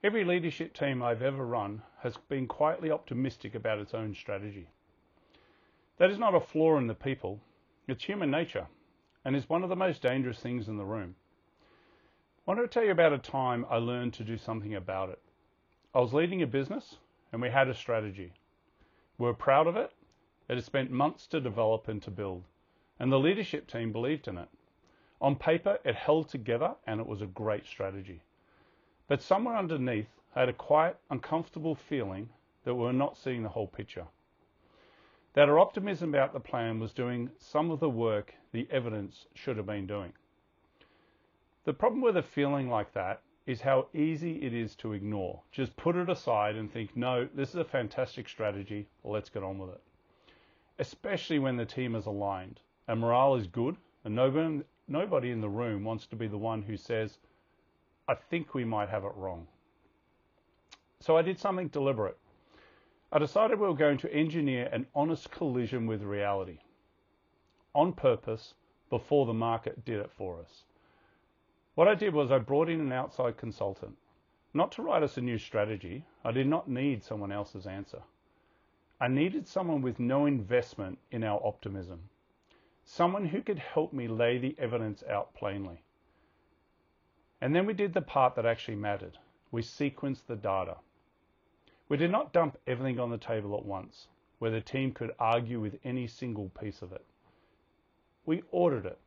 Every leadership team I've ever run has been quietly optimistic about its own strategy. That is not a flaw in the people, it's human nature, and is one of the most dangerous things in the room. I want to tell you about a time I learned to do something about it. I was leading a business and we had a strategy. We were proud of it. It had spent months to develop and to build, and the leadership team believed in it. On paper, it held together and it was a great strategy. But somewhere underneath, I had a quiet, uncomfortable feeling that we were not seeing the whole picture. That our optimism about the plan was doing some of the work the evidence should have been doing. The problem with a feeling like that is how easy it is to ignore. Just put it aside and think, no, this is a fantastic strategy, let's get on with it. Especially when the team is aligned and morale is good and nobody in the room wants to be the one who says, I think we might have it wrong. So I did something deliberate. I decided we were going to engineer an honest collision with reality on purpose before the market did it for us. What I did was I brought in an outside consultant, not to write us a new strategy. I did not need someone else's answer. I needed someone with no investment in our optimism, someone who could help me lay the evidence out plainly. And then we did the part that actually mattered. We sequenced the data. We did not dump everything on the table at once, where the team could argue with any single piece of it. We ordered it.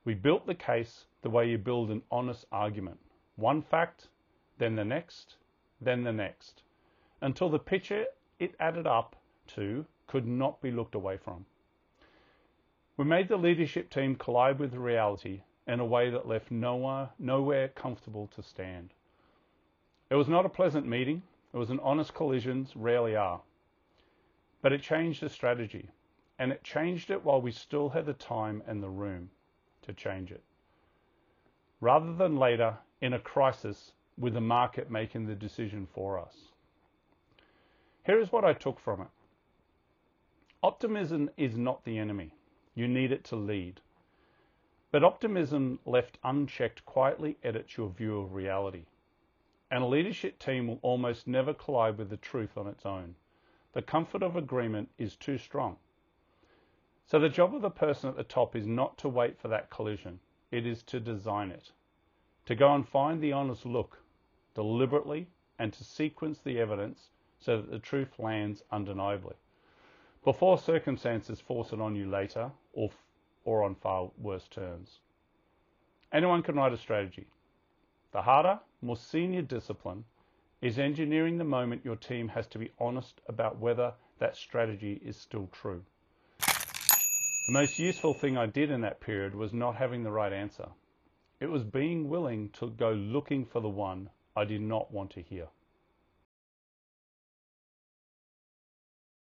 We built the case the way you build an honest argument. One fact, then the next, until the picture it added up to could not be looked away from. We made the leadership team collide with reality in a way that left nowhere comfortable to stand. It was not a pleasant meeting. It was an honest collisions rarely are. But it changed the strategy, and it changed it while we still had the time and the room to change it, rather than later in a crisis with the market making the decision for us. Here is what I took from it. Optimism is not the enemy. You need it to lead. But optimism left unchecked quietly edits your view of reality. And a leadership team will almost never collide with the truth on its own. The comfort of agreement is too strong. So the job of the person at the top is not to wait for that collision. It is to design it, to go and find the honest look deliberately and to sequence the evidence so that the truth lands undeniably, before circumstances force it on you later or on far worse terms. Anyone can write a strategy. The harder, more senior discipline is engineering the moment your team has to be honest about whether that strategy is still true. The most useful thing I did in that period was not having the right answer. It was being willing to go looking for the one I did not want to hear.